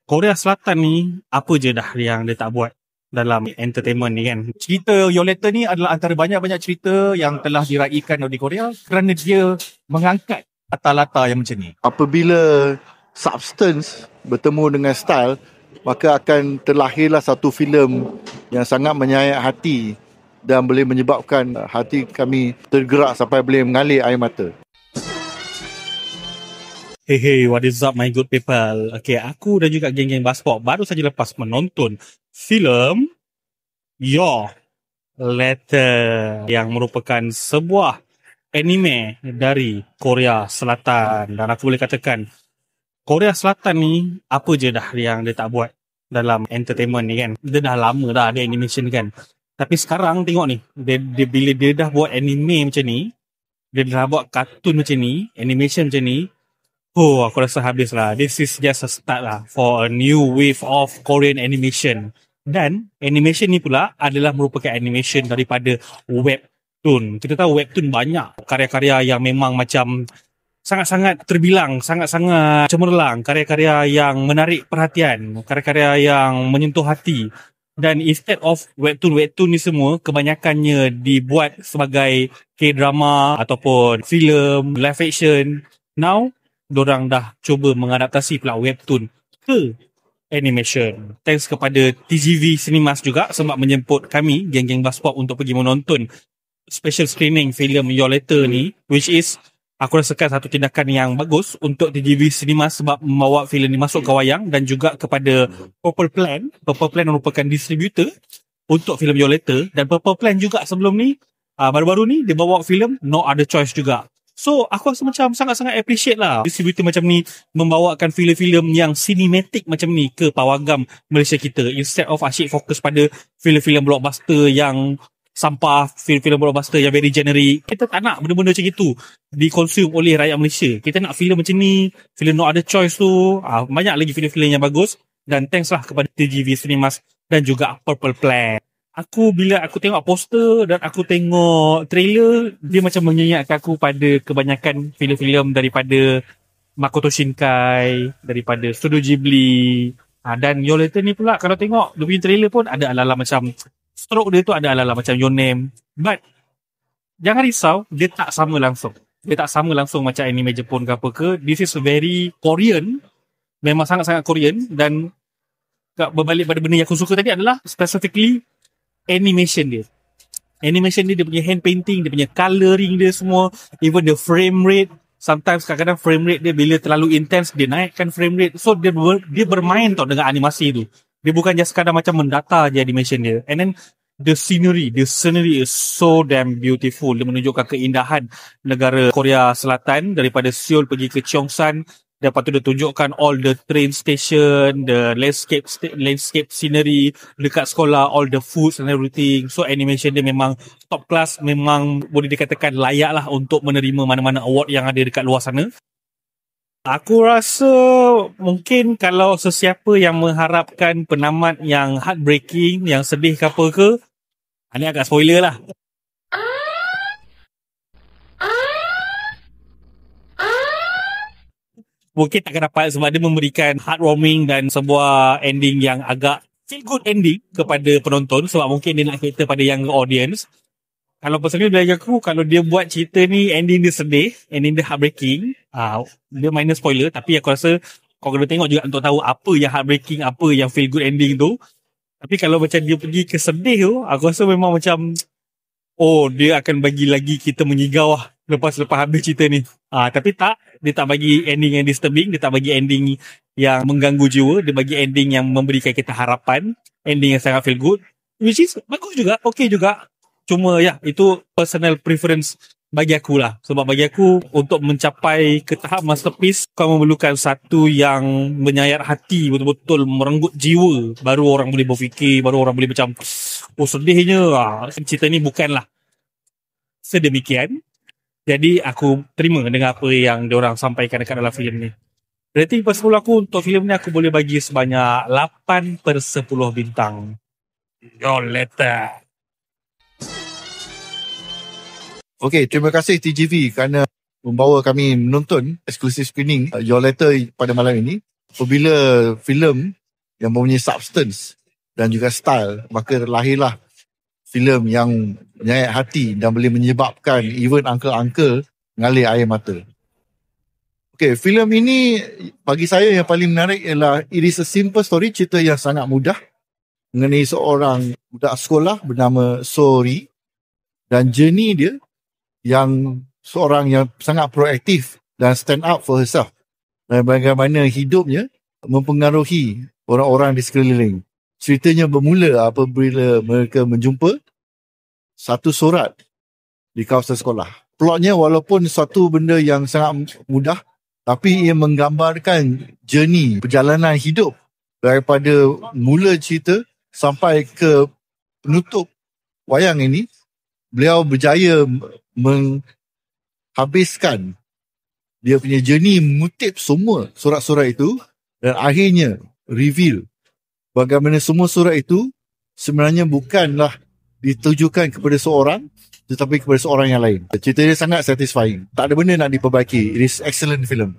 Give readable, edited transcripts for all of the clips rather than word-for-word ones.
Korea Selatan ni apa je dah yang dia tak buat dalam entertainment ni kan. Cerita Your Letter ni adalah antara banyak-banyak cerita yang telah diraikan di Korea kerana dia mengangkat latar-latar yang macam ni. Apabila substance bertemu dengan style, maka akan terlahirlah satu filem yang sangat menyayat hati dan boleh menyebabkan hati kami tergerak sampai boleh mengalir air mata. Hey, what is up my good people? Okay, aku dan juga geng-geng Basport baru saja lepas menonton filem Your Letter yang merupakan sebuah anime dari Korea Selatan. Dan aku boleh katakan Korea Selatan ni apa je dah yang dia tak buat dalam entertainment ni kan. Dia dah lama dah ada animation kan. Tapi sekarang tengok ni, dia bila dia dah buat anime macam ni, dia dah buat kartun macam ni, animation macam ni, oh, aku rasa habis lah. This is just a start lah for a new wave of Korean animation. Dan animation ni pula adalah merupakan animation daripada webtoon. Kita tahu webtoon banyak karya-karya yang memang macam sangat-sangat terbilang, sangat-sangat cemerlang, karya-karya yang menarik perhatian, karya-karya yang menyentuh hati. Dan instead of webtoon ni semua, kebanyakannya dibuat sebagai K-drama ataupun filem, live action. Now, dorang dah cuba mengadaptasi pula webtoon ke animation. Thanks kepada TGV Cinemas juga sebab menjemput kami, geng-geng Baspop, untuk pergi menonton special screening filem Your Letter ni, which is aku rasakan satu tindakan yang bagus untuk TGV Cinemas sebab membawa filem ni masuk ke wayang, dan juga kepada Purple Plan. Purple Plan merupakan distributor untuk filem Your Letter, dan Purple Plan juga sebelum ni baru-baru ni dia bawa filem No Other Choice juga. So, aku rasa macam sangat-sangat appreciate lah distributor macam ni membawakan filem-filem yang cinematic macam ni ke pawagam Malaysia kita, instead of asyik fokus pada filem-filem blockbuster yang sampah, filem-filem blockbuster yang very generic. Kita tak nak benda-benda macam itu dikonsum oleh rakyat Malaysia. Kita nak filem macam ni, filem No Other Choice tu, banyak lagi filem-filem yang bagus. Dan thanks lah kepada TGV Cinemas dan juga Purple Plan. Bila aku tengok poster dan aku tengok trailer, dia macam mengingatkan aku pada kebanyakan filem-filem daripada Makoto Shinkai, daripada Studio Ghibli. Dan Your Letter ni pula, kalau tengok dia punya trailer pun ada ala-ala macam, stroke dia tu ada ala-ala macam Your Name. But jangan risau, dia tak sama langsung. Dia tak sama langsung macam anime Jepun ke apa ke. This is very Korean. Memang sangat-sangat Korean. Dan berbalik pada benda yang aku suka tadi adalah specifically animation dia. Animation dia punya hand painting, dia punya colouring dia semua, even the frame rate. Sometimes kadang-kadang frame rate dia bila terlalu intense, dia naikkan frame rate. So dia bermain tau dengan animasi tu. Dia bukan just sekadar macam mendata je animation dia. And then the scenery is so damn beautiful. Dia menunjukkan keindahan negara Korea Selatan, daripada Seoul pergi ke Cheongsan. Lepas tu dia tunjukkan all the train station, the landscape scenery dekat sekolah, all the foods and everything. So animation dia memang top class, memang boleh dikatakan layak lah untuk menerima mana-mana award yang ada dekat luar sana. Aku rasa mungkin kalau sesiapa yang mengharapkan penamat yang heartbreaking, yang sedih ke apa ke, ini agak spoiler lah. Mungkin takkan dapat sebab dia memberikan heartwarming dan sebuah ending yang agak feel good ending kepada penonton, sebab mungkin dia nak cater pada younger audience. Kalau personally bagi aku, kalau dia buat cerita ni ending dia sedih, ending dia heartbreaking, dia minor spoiler, tapi aku rasa kau kena tengok juga untuk tahu apa yang heartbreaking, apa yang feel good ending tu. Tapi kalau macam dia pergi ke sedih tu, aku rasa memang macam dia akan bagi lagi kita menyigau lah lepas habis cerita ni. Tapi dia tak bagi ending yang disturbing, dia tak bagi ending yang mengganggu jiwa, dia bagi ending yang memberikan kita harapan, ending yang sangat feel good, which is bagus juga, okay juga. Cuma itu personal preference bagi aku lah. Sebab bagi aku, untuk mencapai ke tahap masterpiece, kau memerlukan satu yang menyayat hati, betul-betul merenggut jiwa, baru orang boleh berfikir, baru orang boleh macam sedihnya. Cerita ni bukanlah sedemikian. Jadi aku terima dengan apa yang diorang sampaikan dekat dalam filem ni. Rating per 10 aku untuk filem ni, aku boleh bagi sebanyak 8/10 bintang. Your Letter. Okey, terima kasih TGV kerana membawa kami menonton eksklusif screening Your Letter pada malam ini. apabila filem yang mempunyai substance dan juga style, maka lahirlah filem yang menyayat hati dan boleh menyebabkan even uncle-uncle mengalir air mata. Okay, filem ini bagi saya yang paling menarik ialah it is a simple story, cerita yang sangat mudah mengenai seorang budak sekolah bernama Sori dan journey dia yang seorang yang sangat proaktif dan stand up for herself dan bagaimana hidupnya mempengaruhi orang-orang di sekeliling. Ceritanya bermula apabila mereka menjumpa satu surat di kawasan sekolah. Plotnya walaupun satu benda yang sangat mudah, tapi ia menggambarkan journey, perjalanan hidup daripada mula cerita sampai ke penutup wayang ini. Beliau berjaya menghabiskan dia punya journey, mengutip semua surat-surat itu dan akhirnya reveal bagaimana semua surat itu sebenarnya bukanlah ditujukan kepada seorang tetapi kepada seorang yang lain. Cerita dia sangat satisfying. Tak ada benda nak diperbaiki. It is excellent film.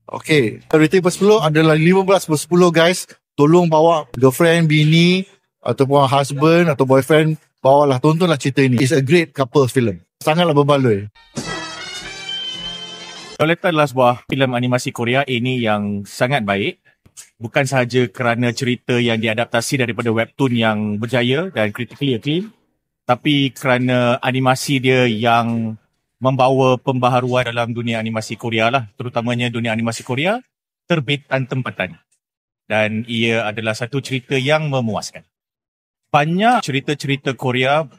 Okay, rating per 10 adalah 15/10 guys. Tolong bawa girlfriend, bini ataupun husband atau boyfriend, bawalah, tontonlah cerita ini. It's a great couple film. Sangatlah berbaloi. Violetta adalah sebuah filem animasi Korea ini yang sangat baik. Bukan sahaja kerana cerita yang diadaptasi daripada webtoon yang berjaya dan critically acclaimed, tapi kerana animasi dia yang membawa pembaharuan dalam dunia animasi Korea lah, terutamanya dunia animasi Korea terbitan tempatan. Dan ia adalah satu cerita yang memuaskan. Banyak cerita-cerita Korea,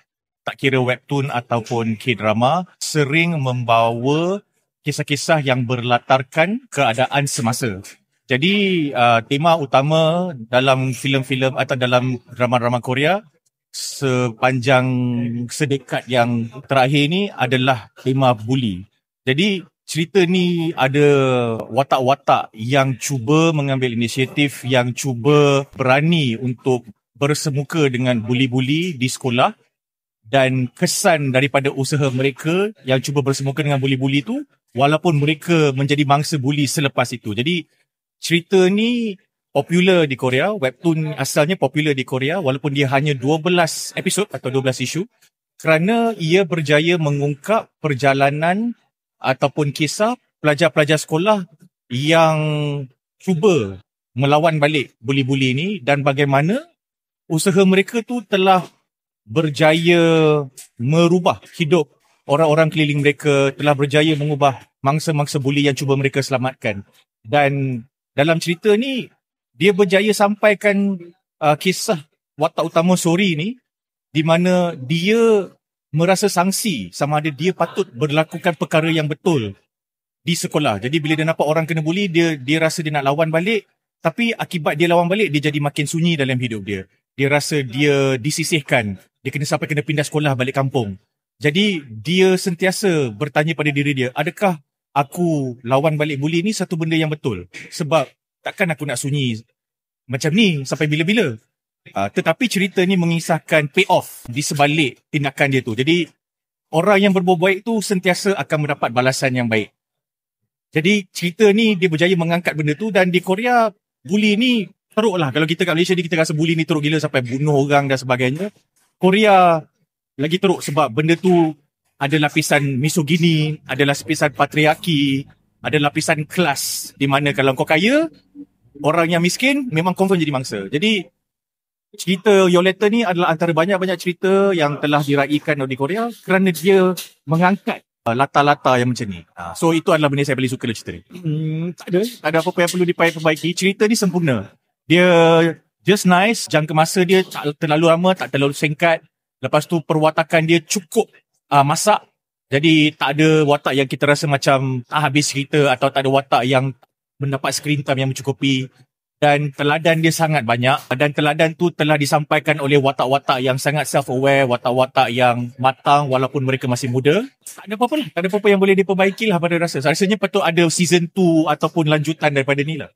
tak kira webtoon ataupun K-drama, sering membawa kisah-kisah yang berlatarkan keadaan semasa. Jadi tema utama dalam filem-filem atau dalam drama-drama Korea sepanjang sedekat yang terakhir ni adalah tema bully. Jadi cerita ni ada watak-watak yang cuba mengambil inisiatif, yang cuba berani untuk bersemuka dengan buli-buli di sekolah, dan kesan daripada usaha mereka yang cuba bersemuka dengan buli-buli tu walaupun mereka menjadi mangsa buli selepas itu. Jadi cerita ni popular di Korea, webtoon asalnya popular di Korea walaupun dia hanya 12 episod atau 12 isu, kerana ia berjaya mengungkap perjalanan ataupun kisah pelajar-pelajar sekolah yang cuba melawan balik buli-buli ni dan bagaimana usaha mereka tu telah berjaya merubah hidup orang-orang keliling mereka, telah berjaya mengubah mangsa-mangsa buli yang cuba mereka selamatkan. Dan dalam cerita ni, dia berjaya sampaikan kisah watak utama Sori ni, di mana dia merasa sangsi sama ada dia patut berlakukan perkara yang betul di sekolah. Jadi bila dia nampak orang kena buli, dia rasa dia nak lawan balik, tapi akibat dia lawan balik, dia jadi makin sunyi dalam hidup dia. Dia rasa dia disisihkan, dia sampai kena pindah sekolah balik kampung. Jadi dia sentiasa bertanya pada diri dia, adakah aku lawan balik buli ni satu benda yang betul? Sebab takkan aku nak sunyi macam ni sampai bila-bila. Tetapi cerita ni mengisahkan payoff di sebalik tindakan dia tu. Jadi orang yang berbuat baik tu sentiasa akan mendapat balasan yang baik. Jadi cerita ni dia berjaya mengangkat benda tu, dan di Korea buli ni teruk lah. Kalau kita kat Malaysia ni kita rasa buli ni teruk gila sampai bunuh orang dan sebagainya. Korea lagi teruk sebab benda tu ada lapisan misogini, ada lapisan patriarki, ada lapisan kelas, di mana kalau kau kaya, orang yang miskin memang confirm jadi mangsa. Jadi cerita Violetta ni adalah antara banyak-banyak cerita yang telah diraikan di Korea kerana dia mengangkat latar-latar yang macam ni. So itu adalah benda yang saya paling suka dalam cerita ni. Tak ada apa-apa yang perlu diperbaiki. Cerita ni sempurna. Dia just nice, jangka masa dia tak terlalu lama, tak terlalu singkat. Lepas tu perwatakan dia cukup masak. Jadi tak ada watak yang kita rasa macam tak habis cerita, atau tak ada watak yang mendapat screen time yang mencukupi. Dan teladan dia sangat banyak, dan teladan tu telah disampaikan oleh watak-watak yang sangat self-aware, watak-watak yang matang walaupun mereka masih muda. Tak ada apa-apa lah, tak ada apa-apa yang boleh diperbaiki lah pada rasa. Rasanya patut ada season 2 ataupun lanjutan daripada ni lah.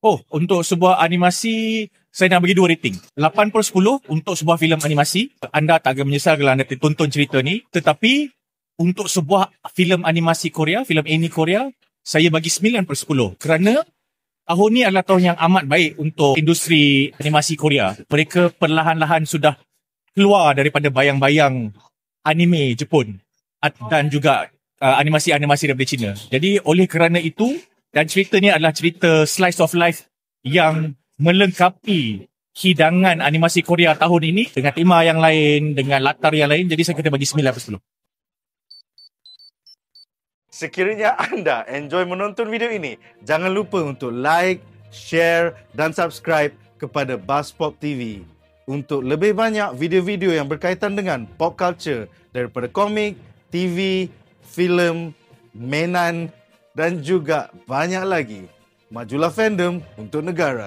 Oh, untuk sebuah animasi, saya nak bagi 2 rating. 8/10 untuk sebuah filem animasi. Anda tak akan menyesal kalau anda tonton cerita ni. Tetapi untuk sebuah filem animasi Korea, filem Anime Korea, saya bagi 9/10. Kerana tahun ni adalah tahun yang amat baik untuk industri animasi Korea. Mereka perlahan-lahan sudah keluar daripada bayang-bayang anime Jepun dan juga animasi-animasi daripada China. Jadi oleh kerana itu, dan cerita ni adalah cerita slice of life yang melengkapi hidangan animasi Korea tahun ini dengan tema yang lain, dengan latar yang lain. Jadi saya kata bagi 9/10. Sekiranya anda enjoy menonton video ini, jangan lupa untuk like, share dan subscribe kepada Buzzpop TV. Untuk lebih banyak video-video yang berkaitan dengan pop culture daripada komik, TV, filem, mainan dan juga banyak lagi. Majulah fandom untuk negara.